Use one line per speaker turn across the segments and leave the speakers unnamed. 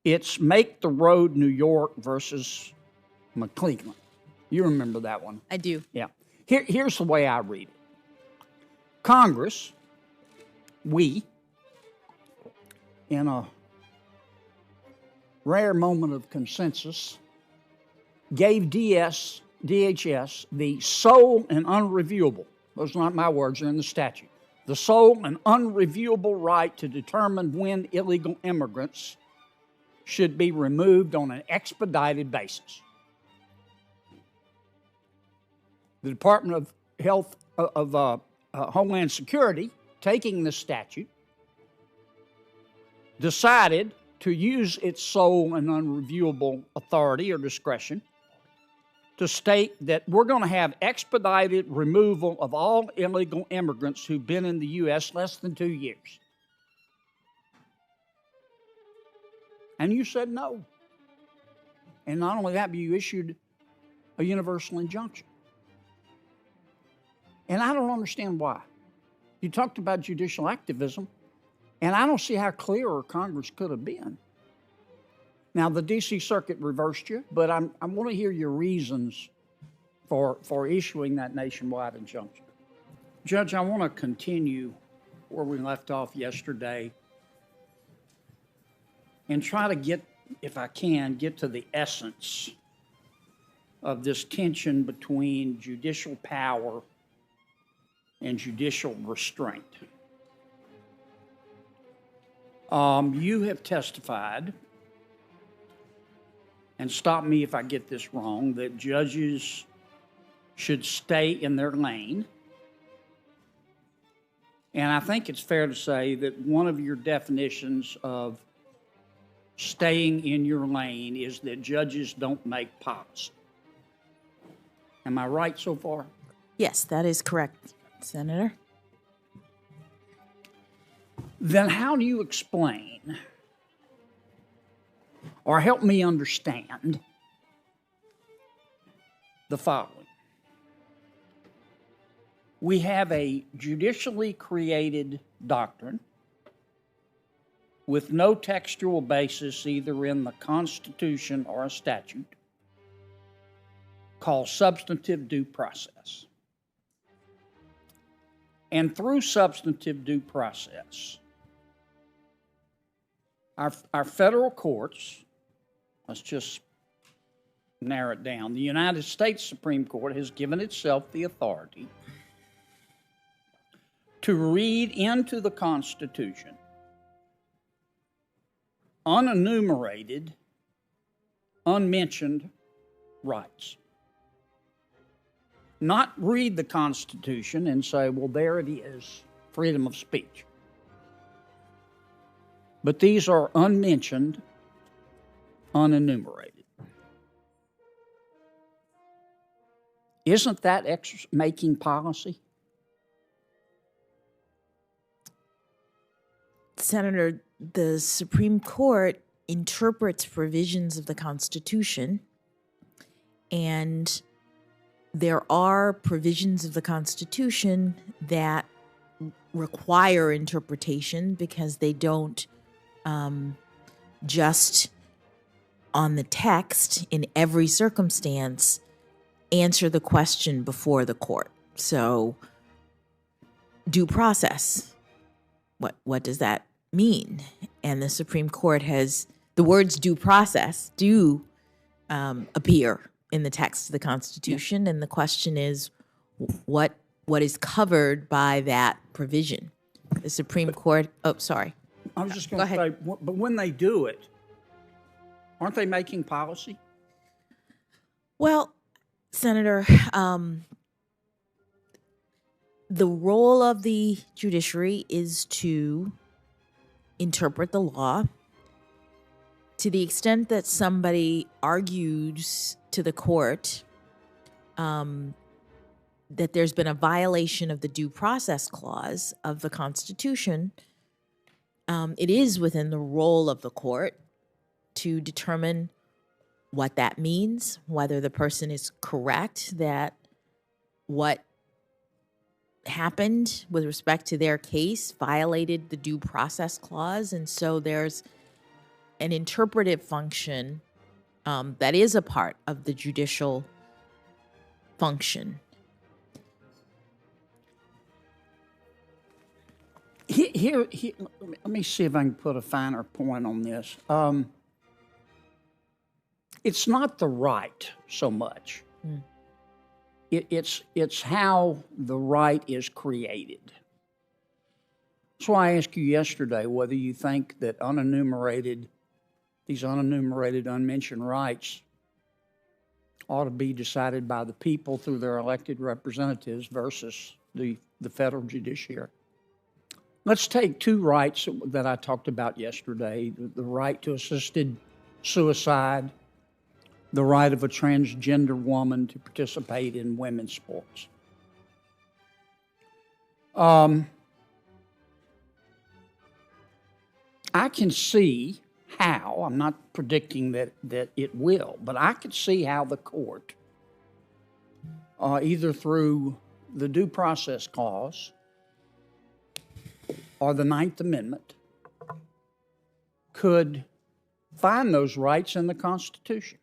It's Make the Road New York versus McClellan. You remember that one?
I do.
Yeah. Here's the way I read it. Congress, we, in a rare moment of consensus, gave DHS the sole and unreviewable, those are not my words, they're in the statute, the sole and unreviewable right to determine when illegal immigrants should be removed on an expedited basis. The Department of Health of Homeland Security, taking this statute, decided to use its sole and unreviewable authority or discretion to state that we're going to have expedited removal of all illegal immigrants who've been in the U.S. less than 2 years. And you said no. And not only that, but you issued a universal injunction. And I don't understand why. You talked about judicial activism, and I don't see how clearer Congress could have been. Now, the D.C. Circuit reversed you, but I want to hear your reasons for issuing that nationwide injunction. Judge, I want to continue where we left off yesterday and try to get, if I can, get to the essence of this tension between judicial power and judicial restraint. You have testified, and stop me if I get this wrong, that judges should stay in their lane. And I think it's fair to say that one of your definitions of staying in your lane is that judges don't make policy. Am I right so far?
Yes, that is correct, Senator.
Then how do you explain or help me understand the following? We have a judicially created doctrine with no textual basis either in the Constitution or a statute called substantive due process. And through substantive due process, our federal courts, let's just narrow it down, the United States Supreme Court has given itself the authority to read into the Constitution unenumerated, unmentioned rights. Not read the Constitution and say, well, there it is, freedom of speech. But these are unmentioned, unenumerated. Isn't that making policy?
Senator, the Supreme Court interprets provisions of the Constitution, and there are provisions of the Constitution that require interpretation because they don't just on the text in every circumstance answer the question before the court. So due process, what does that mean? And the Supreme Court has, the words due process do appear in the text of the Constitution, and the question is what is covered by that provision. The Supreme Court, sorry.
I was just going to say, but when they do it, aren't they making policy?
Well, Senator, the role of the judiciary is to interpret the law. To the extent that somebody argues to the court that there's been a violation of the due process clause of the Constitution, it is within the role of the court to determine what that means, whether the person is correct that what happened with respect to their case violated the due process clause. And so there's an interpretive function that is a part of the judicial function.
Here, let me see if I can put a finer point on this. It's not the right so much. It's how the right is created. That's why I asked you yesterday whether you think that these unenumerated, unmentioned rights ought to be decided by the people through their elected representatives versus the federal judiciary. Let's take two rights that I talked about yesterday, the right to assisted suicide, the right of a transgender woman to participate in women's sports. I can see how, I'm not predicting that it will, but I could see how the court, either through the Due Process Clause or the Ninth Amendment, could find those rights in the Constitution.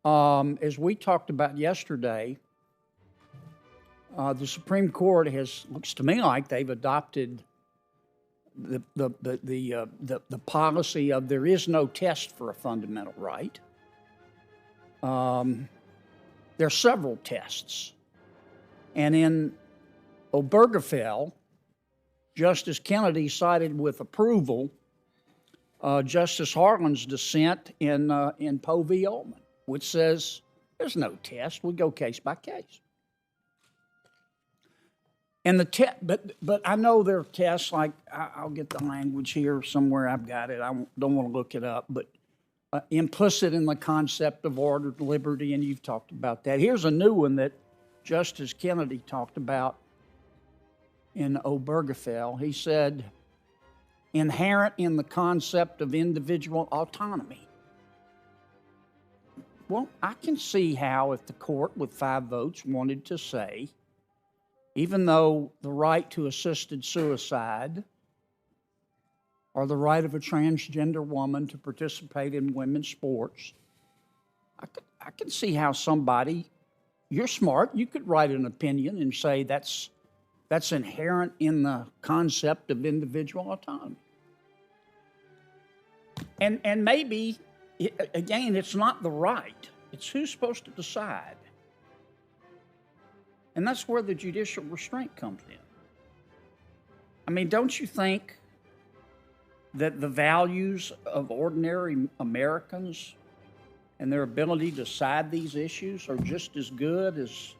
As we talked about yesterday, the Supreme Court looks to me like they've adopted the policy of there is no test for a fundamental right. There are several tests. And in Obergefell, Justice Kennedy cited with approval Justice Harlan's dissent in Poe v. Ullman, which says there's no test. We go case by case. And but I know there are tests, like I'll get the language here somewhere. I've got it. I don't want to look it up, but implicit in the concept of ordered liberty, and you've talked about that. Here's a new one that Justice Kennedy talked about in Obergefell. He said, inherent in the concept of individual autonomy. Well, I can see how if the court with 5 votes wanted to say, even though the right to assisted suicide or the right of a transgender woman to participate in women's sports, I can see how somebody, you're smart, you could write an opinion and say that's inherent in the concept of individual autonomy. And maybe, again, it's not the right, it's who's supposed to decide. And that's where the judicial restraint comes in. I mean, don't you think that the values of ordinary Americans and their ability to decide these issues are just as good as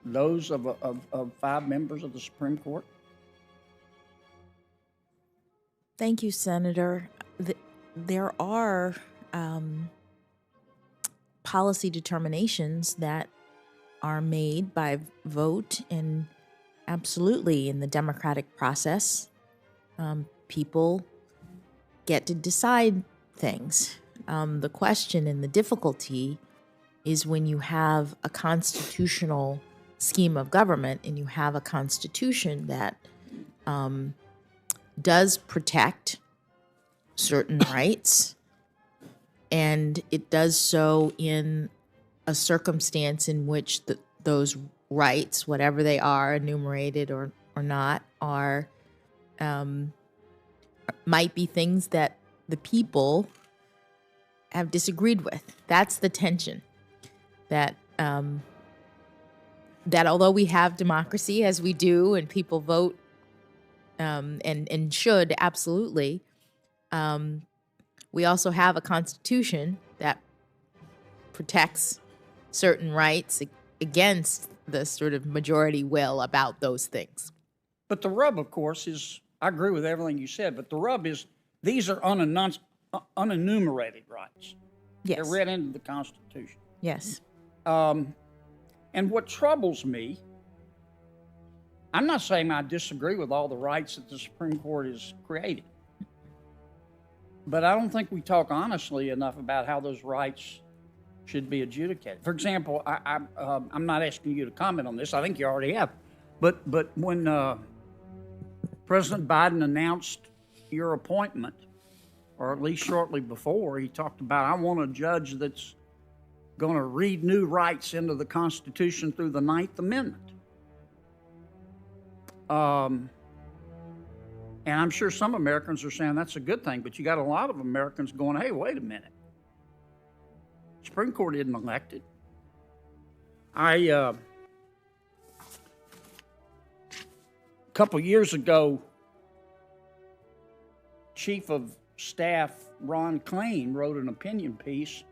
those of 5 members of the Supreme Court?
Thank you, Senator. There are policy determinations that are made by vote, and absolutely in the democratic process, people get to decide things. The question and the difficulty is when you have a constitutional scheme of government and you have a constitution that does protect certain rights, and it does so in a circumstance in which those rights, whatever they are, enumerated or not, are might be things that the people have disagreed with. That's the tension. That although we have democracy, as we do, and people vote and should absolutely, we also have a constitution that protects certain rights against the sort of majority will about those things.
But the rub, of course, is, I agree with everything you said, but the rub is these are unenumerated rights.
Yes.
They're read into the Constitution.
Yes.
And what troubles me, I'm not saying I disagree with all the rights that the Supreme Court has created, but I don't think we talk honestly enough about how those rights should be adjudicated. For example, I'm not asking you to comment on this. I think you already have. But when President Biden announced your appointment, or at least shortly before, he talked about, I want a judge that's going to read new rights into the Constitution through the Ninth Amendment. And I'm sure some Americans are saying that's a good thing, but you got a lot of Americans going, hey, wait a minute. Supreme Court isn't elected. A couple years ago, Chief of Staff Ron Klain wrote an opinion piece,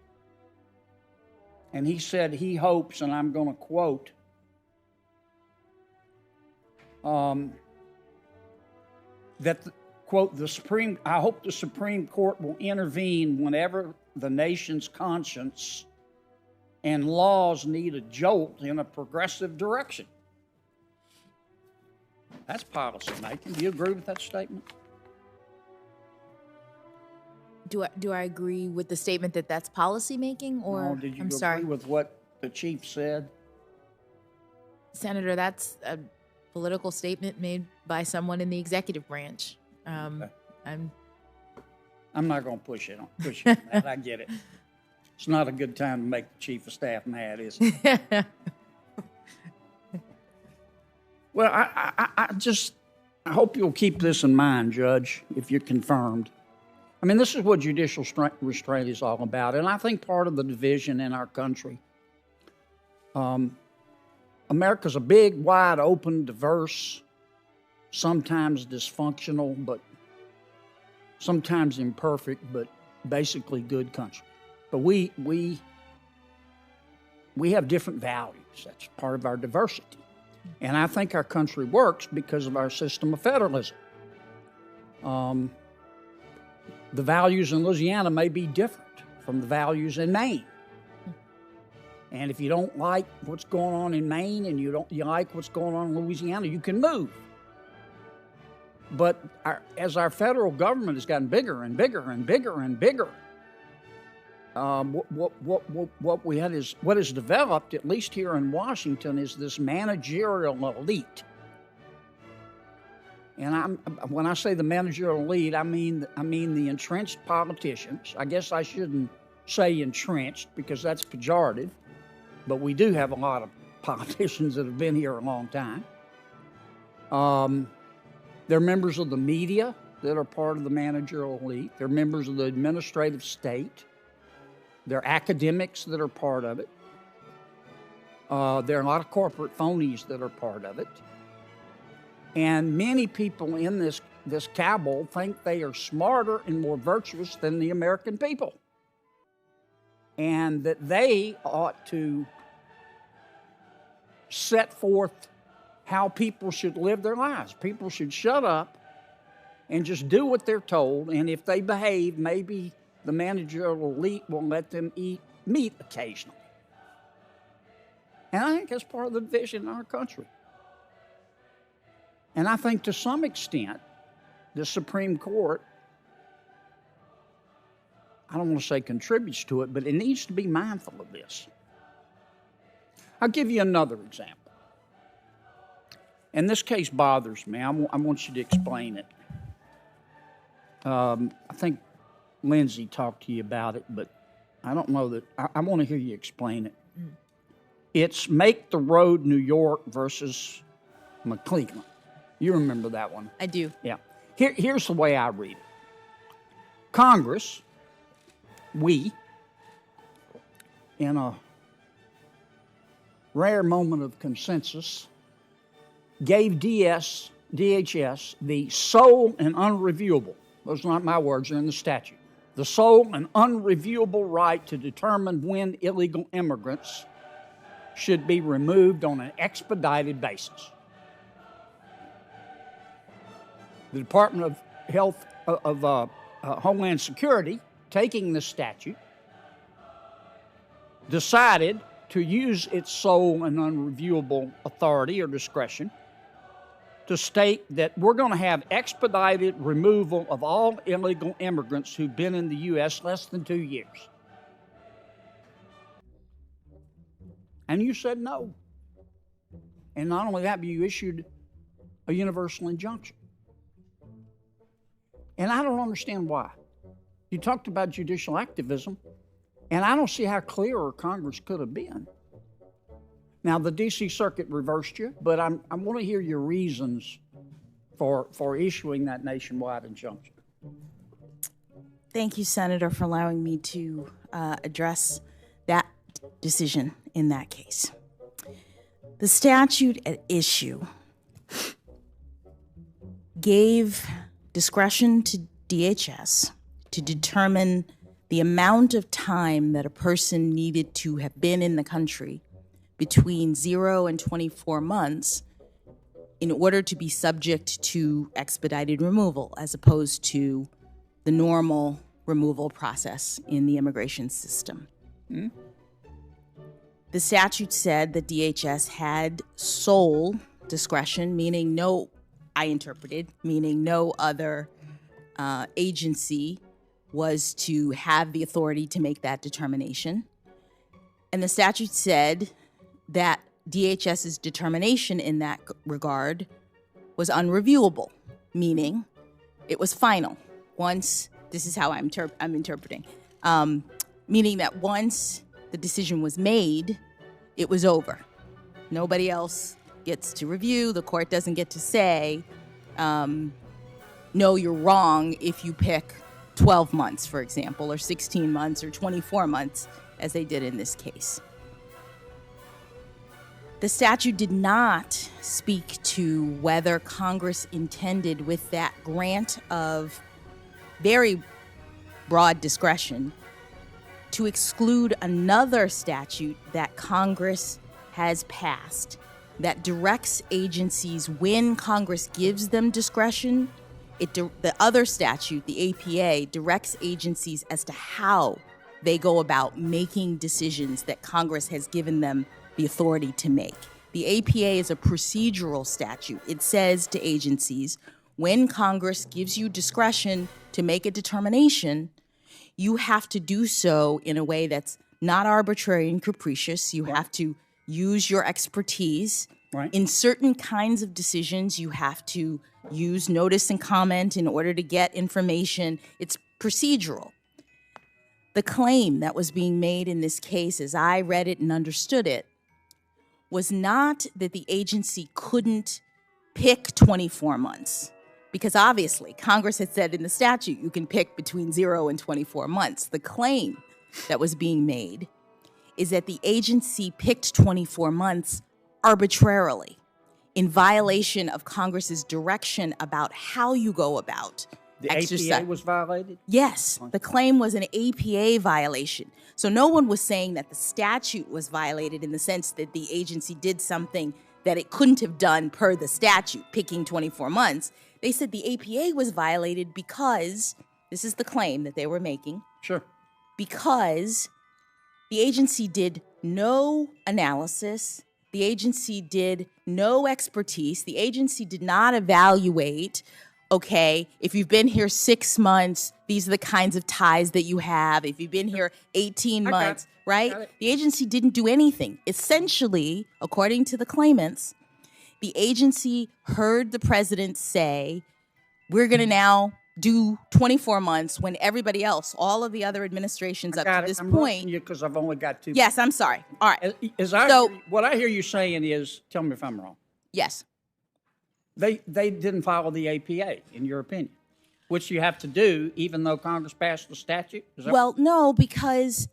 and he said he hopes, and I'm going to quote, that, quote, I hope the Supreme Court will intervene whenever the nation's conscience and laws need a jolt in a progressive direction. That's policy making. Do you agree with that statement?
Do I agree with the statement that that's policy making, or
No, did you
I'm
agree
sorry,
with what the chief said?
Senator? That's a political statement made by someone in the executive branch.
Okay.
I'm
not going to push it on that. I get it. It's not a good time to make the chief of staff mad, is it? Well, I hope you'll keep this in mind, Judge, if you're confirmed. I mean, this is what judicial restraint is all about, and I think part of the division in our country, America's a big, wide open, diverse, sometimes dysfunctional, but sometimes imperfect, but basically good country. But we have different values. That's part of our diversity. And I think our country works because of our system of federalism. The values in Louisiana may be different from the values in Maine. And if you don't like what's going on in Maine and you like what's going on in Louisiana, you can move. But as our federal government has gotten bigger and bigger and bigger and bigger, what is developed, at least here in Washington, is this managerial elite. And when I say the managerial elite, I mean the entrenched politicians. I guess I shouldn't say entrenched because that's pejorative, but we do have a lot of politicians that have been here a long time. They're members of the media that are part of the managerial elite. They're members of the administrative state. They're academics that are part of it. There are a lot of corporate phonies that are part of it. And many people in this cabal think they are smarter and more virtuous than the American people. And that they ought to set forth how people should live their lives. People should shut up and just do what they're told. And if they behave, maybe the managerial elite will let them eat meat occasionally. And I think that's part of the division in our country. And I think to some extent, the Supreme Court, I don't want to say contributes to it, but it needs to be mindful of this. I'll give you another example. And this case bothers me. I want you to explain it. I think Lindsay talked to you about it, but I don't know that. I want to hear you explain it. It's Make the Road New York versus McClellan. You remember that one?
I do.
Yeah. Here's the way I read it. Congress, we, in a rare moment of consensus, gave DHS the sole and unreviewable, those are not my words, they're in the statute, the sole and unreviewable right to determine when illegal immigrants should be removed on an expedited basis. The Department of Homeland Security, taking this statute, decided to use its sole and unreviewable authority or discretion to state that we're going to have expedited removal of all illegal immigrants who've been in the U.S. less than 2 years. And you said no. And not only that, but you issued a universal injunction. And I don't understand why. You talked about judicial activism, and I don't see how clearer Congress could have been. Now, the D.C. Circuit reversed you, but I want to hear your reasons for issuing that nationwide injunction.
Thank you, Senator, for allowing me to address that decision in that case. The statute at issue gave discretion to DHS to determine the amount of time that a person needed to have been in the country between 0 and 24 months in order to be subject to expedited removal, as opposed to the normal removal process in the immigration system. The statute said that DHS had sole discretion, meaning no other agency was to have the authority to make that determination. And the statute said that DHS's determination in that regard was unreviewable, meaning it was final. Once, this is how I'm interpreting, meaning that once the decision was made, it was over. Nobody else gets to review. The court doesn't get to say, no, you're wrong if you pick 12 months, for example, or 16 months or 24 months, as they did in this case. The statute did not speak to whether Congress intended, with that grant of very broad discretion, to exclude another statute that Congress has passed that directs agencies, when Congress gives them discretion, the other statute, the APA, directs agencies as to how they go about making decisions that Congress has given them the authority to make. The APA is a procedural statute. It says to agencies, when Congress gives you discretion to make a determination, you have to do so in a way that's not arbitrary and capricious. You have to use your expertise.
Right.
In certain kinds of decisions, you have to use notice and comment in order to get information. It's procedural. The claim that was being made in this case, as I read it and understood it, was not that the agency couldn't pick 24 months. Because obviously, Congress had said in the statute, you can pick between 0 and 24 months. The claim that was being made is that the agency picked 24 months arbitrarily, in violation of Congress's direction about how you go about exercise.
The APA was violated?
Yes, the claim was an APA violation. So no one was saying that the statute was violated in the sense that the agency did something that it couldn't have done per the statute, picking 24 months. They said the APA was violated because, this is the claim that they were making,
Sure.
because the agency did no analysis, the agency did no expertise, the agency did not evaluate, okay, if you've been here 6 months, these are the kinds of ties that you have. If you've been here 18 months, right? The agency didn't do anything. Essentially, according to the claimants, the agency heard the president say, we're going to now do 24 months when everybody else, all of the other administrations up to this point.
Because I've only got 2.
Yes, I'm sorry. All right.
What I hear you saying is, tell me if I'm wrong.
Yes.
They didn't follow the APA, in your opinion, which you have to do even though Congress passed the statute?
No, because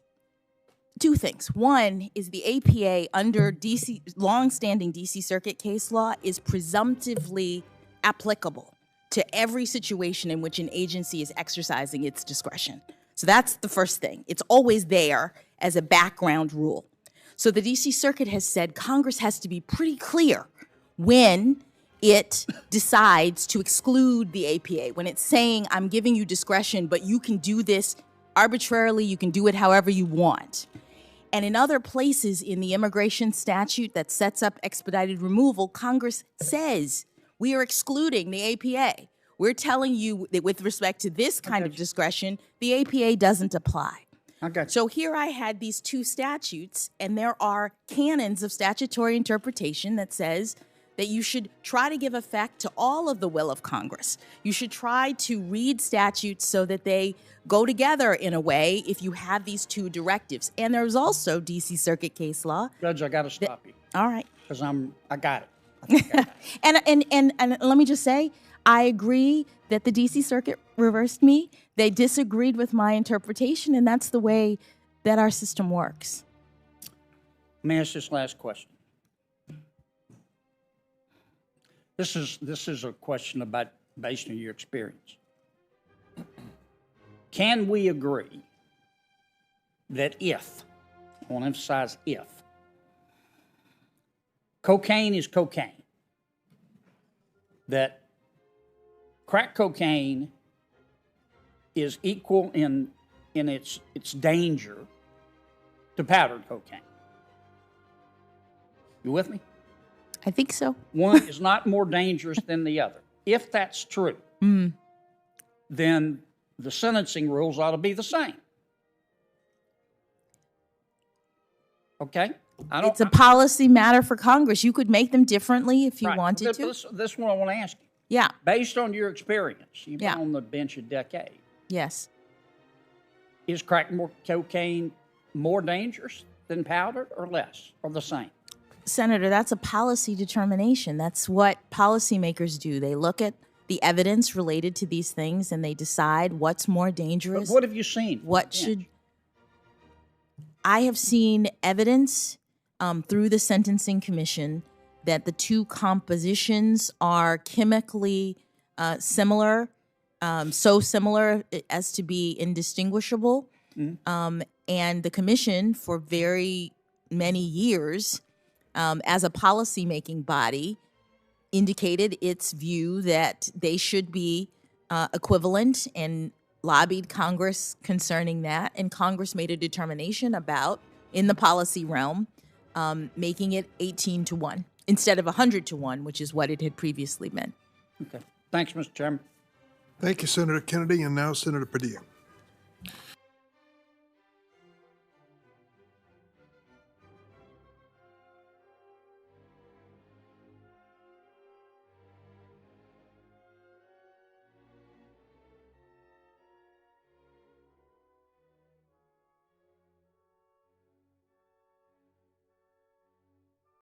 two things. One is the APA under DC, longstanding DC Circuit case law is presumptively applicable to every situation in which an agency is exercising its discretion. So that's the first thing. It's always there as a background rule. So the DC Circuit has said Congress has to be pretty clear when it decides to exclude the APA, when it's saying, I'm giving you discretion, but you can do this arbitrarily, you can do it however you want. And in other places in the immigration statute that sets up expedited removal, Congress says, we are excluding the APA. We're telling you that with respect to this kind of discretion, the APA doesn't apply. So here I had these two statutes, and there are canons of statutory interpretation that says that you should try to give effect to all of the will of Congress. You should try to read statutes so that they go together in a way if you have these two directives. And there's also DC Circuit case law.
Judge, I got to stop you.
All right.
Because I got it. I think I got it.
And let me just say, I agree that the DC Circuit reversed me. They disagreed with my interpretation, and that's the way that our system works.
Let me ask this last question. This is a question about based on your experience. Can we agree that if, I want to emphasize if, cocaine is cocaine, that crack cocaine is equal in its danger to powdered cocaine? You with me?
I think so.
One is not more dangerous than the other. If that's true, then the sentencing rules ought to be the same. Okay?
It's a policy matter for Congress. You could make them differently if you
Right.
wanted to.
This is what I want to ask you.
Yeah.
Based on your experience, you've been
Yeah.
on the bench a decade.
Yes.
Is crack cocaine more dangerous than powdered or less or the same?
Senator, that's a policy determination. That's what policymakers do. They look at the evidence related to these things and they decide what's more dangerous.
But what have you seen?
What should I have seen evidence through the Sentencing Commission that the two compositions are chemically similar, so similar as to be indistinguishable. And the commission, for very many years, as a policymaking body, indicated its view that they should be equivalent and lobbied Congress concerning that. And Congress made a determination about, in the policy realm, making it 18-1 instead of 100-1, which is what it had previously been.
Okay. Thanks, Mr. Chairman.
Thank you, Senator Kennedy. And now Senator Padilla.